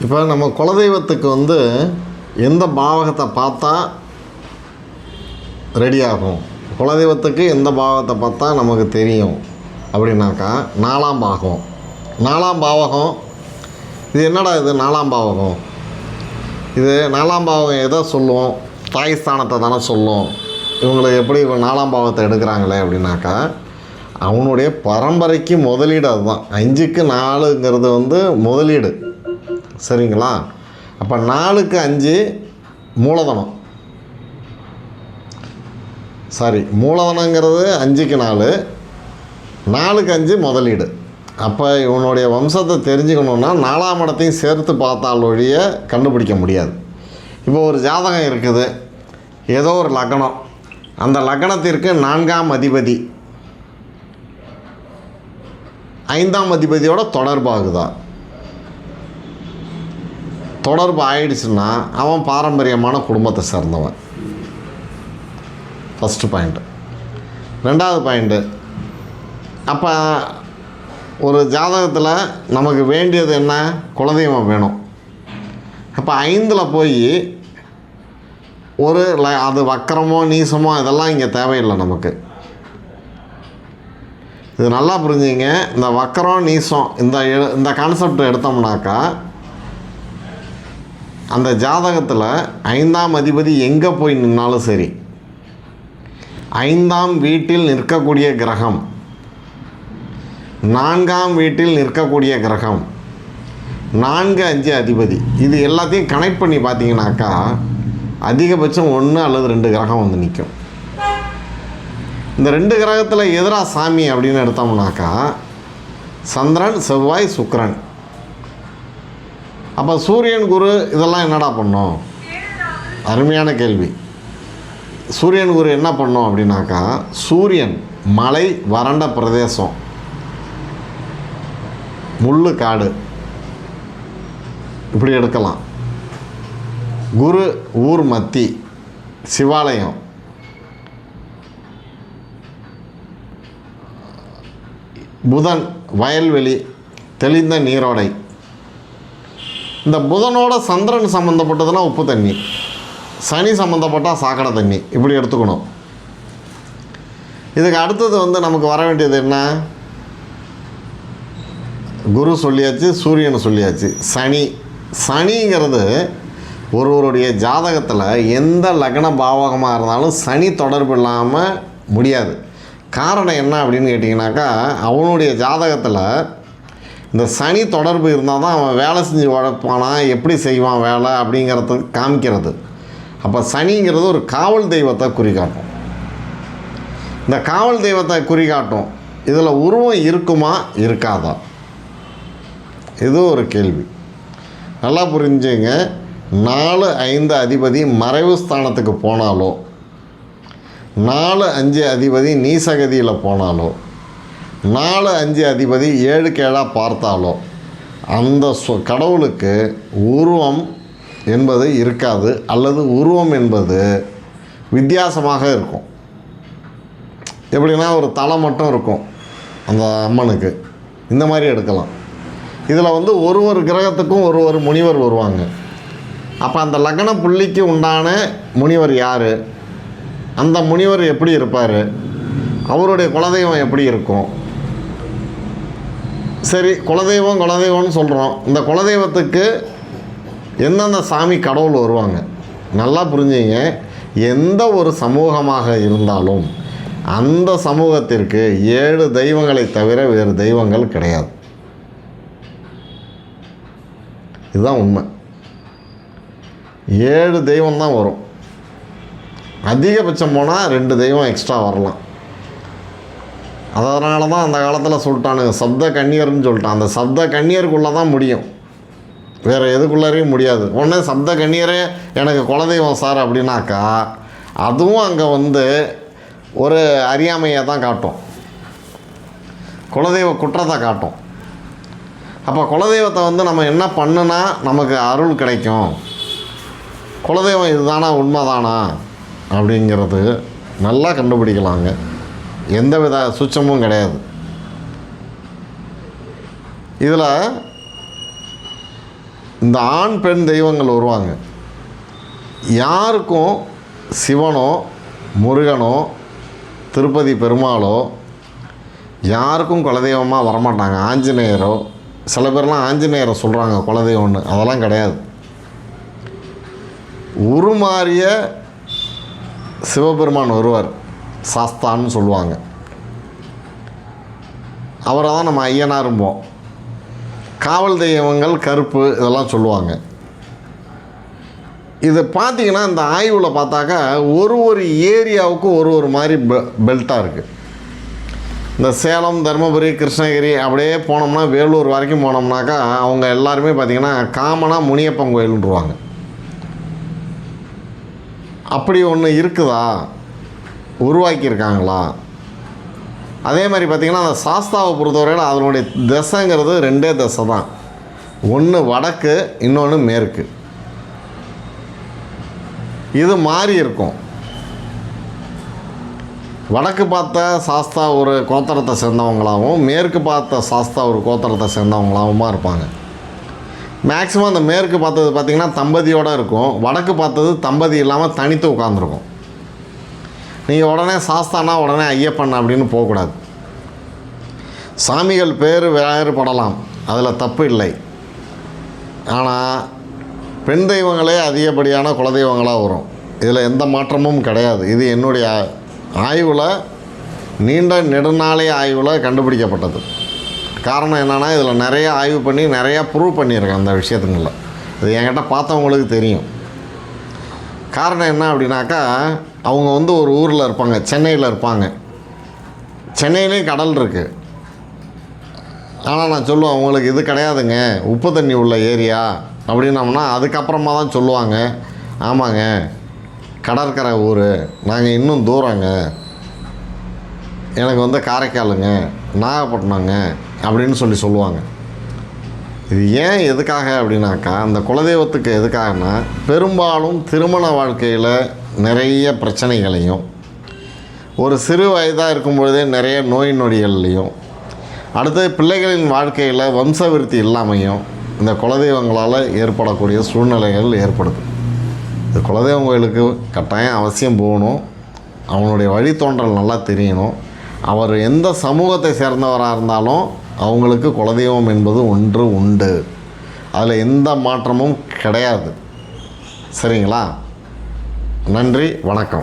இப்போ நம்ம குலதெய்வத்துக்கு வந்து எந்த பாவகத்தை பார்த்தா ரெடி ஆகும், குலதெய்வத்துக்கு எந்த பாவகத்தை பார்த்தா நமக்கு தெரியும் அப்படின்னாக்கா, நாலாம் பாவகம். நாலாம் பாவகம் இது என்னடா இது நாலாம் பாவகம்? இது நாலாம் பாவகம் எதை சொல்லும்? தாய் ஸ்தானத்தை தானே சொல்லும். இவங்களுக்கு எப்படி நாலாம் பாவத்தை எடுக்கிறாங்களே அப்படின்னாக்கா, அவனுடைய பரம்பரைக்கு முதலீடு. அதுதான் 5க்கு 4ங்கிறது வந்து முதலீடு. சரிங்களா? அப்போ 4க்கு 5 மூலதனம். மூலதனங்கிறது 5க்கு 4, 4க்கு 5 முதலீடு. அப்போ இவனுடைய வம்சத்தை தெரிஞ்சுக்கணுன்னா 4ஆம் இடத்தையும் சேர்த்து பார்த்தால் ஒழிய கண்டுபிடிக்க முடியாது. இப்போ ஒரு ஜாதகம் இருக்குது, ஏதோ ஒரு லக்னம், அந்த லக்னத்திற்கு 4ஆம் அதிபதி 5ஆம் அதிபதியோட தொடர்பாகுதா? தொடர்பு ஆயிடுச்சுன்னா அவன் பாரம்பரியமான குடும்பத்தை சேர்ந்தவன். First point. 2வது பாயிண்ட்டு, அப்போ ஒரு ஜாதகத்தில் நமக்கு வேண்டியது என்ன? குலதெய்வம் வேணும். அப்போ 5ல் போய் ஒரு அது வக்கரமோ நீசமோ இதெல்லாம் இங்கே தேவையில்லை நமக்கு. இது நல்லா புரிஞ்சுங்க. இந்த வக்கரம் நீசம் இந்த கான்செப்ட் எடுத்தோம்னாக்கா, அந்த ஜாதகத்தில் 5ஆம் அதிபதி எங்கே போய் நின்னாலும் சரி, 5ஆம் வீட்டில் நிற்கக்கூடிய கிரகம், 4ஆம் வீட்டில் நிற்கக்கூடிய கிரகம், 4, 5 அதிபதி, இது எல்லாத்தையும் கனெக்ட் பண்ணி பார்த்தீங்கன்னாக்கா அதிகபட்சம் 1 அல்லது 2 கிரகம் வந்து நிற்கும். இந்த 2 கிரகத்தில் எதிராக சாமி அப்படின்னு எடுத்தோம்னாக்கா சந்திரன், செவ்வாய், சுக்கிரன். அப்போ சூரியன், குரு இதெல்லாம் என்னடா பண்ணும்? அருமையான கேள்வி. சூரியன், குரு என்ன பண்ணும் அப்படின்னாக்கா, சூரியன் மலை, வறண்ட பிரதேசம், முள்ளு காடு, இப்படி எடுக்கலாம். குரு ஊர் மத்தி, சிவாலயம். புதன் வயல்வெளி, தெளிந்த நீரோடை. இந்த புதனோட சந்திரன் சம்மந்தப்பட்டதுன்னா உப்பு தண்ணி, சனி சம்மந்தப்பட்டால் சாக்கடை தண்ணி, இப்படி எடுத்துக்கணும். இதுக்கு அடுத்தது வந்து நமக்கு வர வேண்டியது என்ன? குரு சொல்லியாச்சு, சூரியன் சொல்லியாச்சு. சனிங்கிறது ஒருவருடைய ஜாதகத்தில் எந்த லக்ன பாவகமாக இருந்தாலும் சனி தொடர்பு இல்லாமல் முடியாது. காரணம் என்ன அப்படின்னு கேட்டிங்கனாக்கா, அவனுடைய ஜாதகத்தில் இந்த சனி தொடர்பு இருந்தால் தான் அவன் வேலை செஞ்சு உழைப்பானா, எப்படி செய்வான் வேலை அப்படிங்கிறதுக்கு காமிக்கிறது. அப்போ சனிங்கிறது ஒரு காவல் தெய்வத்தை குறிகாட்டும். இந்த காவல் தெய்வத்தை குறிகாட்டும். இதில் உருவம் இருக்குமா இருக்காதா? இது ஒரு கேள்வி. நல்லா புரிஞ்சுங்க. 4, 5 அதிபதி மறைவு ஸ்தானத்துக்கு போனாலோ, 4, 5 அதிபதி நீசகதியில் போனாலோ, 4, 5 அதிபதி 7க்கு 7 பார்த்தாலோ அந்த கடவுளுக்கு உருவம் என்பது இருக்காது, அல்லது உருவம் என்பது வித்தியாசமாக இருக்கும். எப்படின்னா ஒரு தலை மட்டும் இருக்கும் அந்த அம்மனுக்கு, இந்த மாதிரி எடுக்கலாம். இதில் வந்து ஒரு கிரகத்துக்கும் ஒரு முனிவர் வருவாங்க. அப்போ அந்த லக்ன புள்ளிக்கு உண்டான முனிவர் யார், அந்த முனிவர் எப்படி இருப்பார், அவருடைய குலதெய்வம் எப்படி இருக்கும். சரி, குலதெய்வம்னு சொல்கிறோம். இந்த குலதெய்வத்துக்கு எந்தெந்த சாமி கடவுள் வருவாங்க? நல்லா புரிஞ்சுங்க. எந்த ஒரு சமூகமாக இருந்தாலும் அந்த சமூகத்திற்கு 7 தெய்வங்களை தவிர வேறு தெய்வங்கள் கிடையாது. இதுதான் உண்மை. 7 தெய்வம் தான் வரும். அதிகபட்சம் போனால் 2 தெய்வம் எக்ஸ்ட்ரா வரலாம். அதனால தான் அந்த காலத்தில் சொல்லிட்டானுங்க சப்த கன்னியர்னு சொல்லிட்டான். அந்த சப்த கன்னியருக்குள்ளே தான் முடியும், வேறு எதுக்குள்ளாரையும் முடியாது. உடனே சப்த கன்னியரே எனக்கு குலதெய்வம் சார் அப்படின்னாக்கா அதுவும் அங்கே வந்து ஒரு அறியாமையை தான் காட்டும், குலதெய்வ குற்றத்தை காட்டும். அப்போ குலதெய்வத்தை வந்து நம்ம என்ன பண்ணுனா நமக்கு அருள் கிடைக்கும், குலதெய்வம் இதுதானா உண்மைதானா அப்படிங்கிறது நல்லா கண்டுபிடிக்கலாங்க. எந்த வித சுச்சமும் கிடையாது. இதில் இந்த ஆண் பெண் தெய்வங்கள் வருவாங்க. யாருக்கும் சிவனோ முருகனோ திருப்பதி பெருமாளோ யாருக்கும் குலதெய்வமாக வரமாட்டாங்க. ஆஞ்சநேயரோ, சில பேர்லாம் ஆஞ்சநேயரை சொல்கிறாங்க குலதெய்வம்னு, அதெல்லாம் கிடையாது. உருமாறிய சிவபெருமான் வருவார், சாஸ்தான்னு சொல்லுவாங்க. அவரை தான் நம்ம ஐயனாரும்போம். காவல் தெய்வங்கள் கருப்பு இதெல்லாம் சொல்லுவாங்க. இதை பார்த்திங்கன்னா இந்த ஆய்வில் பார்த்தாக்கா ஒரு ஏரியாவுக்கும் ஒரு மாதிரி பெல்ட்டாக இருக்குது. இந்த சேலம், தருமபுரி, கிருஷ்ணகிரி அப்படியே போனோம்னா வேலூர் வரைக்கும் போனோம்னாக்கா அவங்க எல்லாருமே பார்த்திங்கன்னா காமனாக முனியப்பன் கோயிலுன்றுவாங்க. அப்படி ஒன்று இருக்குதா, உருவாக்கியிருக்காங்களா? அதே மாதிரி பார்த்திங்கன்னா அந்த சாஸ்தாவை பொறுத்தவரையில் அதனுடைய திசைங்கிறது 2 திசை தான். ஒன்று வடக்கு, இன்னொன்று மேற்கு. இது மாறி இருக்கும். வடக்கு பார்த்த சாஸ்தா ஒரு கோத்திரத்தை சேர்ந்தவங்களாகவும் மேற்கு பார்த்த சாஸ்தா ஒரு கோத்திரத்தை சேர்ந்தவங்களாகவும் இருப்பாங்க. மேக்ஸிமம் அந்த மேற்கு பார்த்தது பார்த்திங்கன்னா தம்பதியோடு இருக்கும். வடக்கு பார்த்தது தம்பதி இல்லாமல் தனித்து உட்காந்துருக்கும். நீங்கள் உடனே சாஸ்தானா உடனே ஐயப்பன் அப்படின்னு போகக்கூடாது. சாமிகள் பேர் வேறுபடலாம், அதில் தப்பு இல்லை. ஆனால் பெண் தெய்வங்களே அதிகப்படியான குலதெய்வங்களாக வரும். இதில் எந்த மாற்றமும் கிடையாது. இது என்னுடைய ஆய்வில், நீண்ட நெடுநாளைய ஆய்வில் கண்டுபிடிக்கப்பட்டது. காரணம் என்னென்னா இதில் நிறைய ஆய்வு பண்ணி நிறையா ப்ரூவ் பண்ணியிருக்கேன் அந்த விஷயத்துங்களில். இது என்கிட்ட பார்த்தவங்களுக்கு தெரியும். காரணம் என்ன அப்படின்னாக்கா, அவங்க ஒரு ஊரில் இருப்பாங்க, சென்னையில் இருப்பாங்க. சென்னையிலேயும் கடல் இருக்குது. ஆனால் நான் சொல்லுவேன், அவங்களுக்கு இது கிடையாதுங்க, உப்பு தண்ணி உள்ள ஏரியா அப்படின்னோம்னா அதுக்கப்புறமா தான் சொல்லுவாங்க, ஆமாங்க கடற்கரை ஊர், நாங்கள் இன்னும் தூரங்க, எனக்கு காரைக்காலுங்க, நாகப்பட்டினங்க அப்படின்னு சொல்லுவாங்க. இது ஏன் எதுக்காக அப்படின்னாக்கா, அந்த குலதெய்வத்துக்கு எதுக்காகனா, பெரும்பாலும் திருமண வாழ்க்கையில் நிறைய பிரச்சனைகளையும், ஒரு சிறு வயதாக இருக்கும்பொழுதே நிறைய நோய் நொடிகள்லையும், அடுத்தது பிள்ளைகளின் வாழ்க்கையில் வம்சவிருத்தி இல்லாமையும் இந்த குலதெய்வங்களால் ஏற்படக்கூடிய சூழ்நிலைகள் ஏற்படுது. இந்த குலதெய்வம் கோயிலுக்கு கட்டாயம் அவசியம் போகணும். அவனுடைய வழித்தோன்றல் நல்லா தெரியணும். அவர் எந்த சமூகத்தை சேர்ந்தவராக இருந்தாலும் அவங்களுக்கு குலதெய்வம் என்பது ஒன்று உண்டு. அதில் எந்த மாற்றமும் கிடையாது. சரிங்களா? நன்றி, வணக்கம்.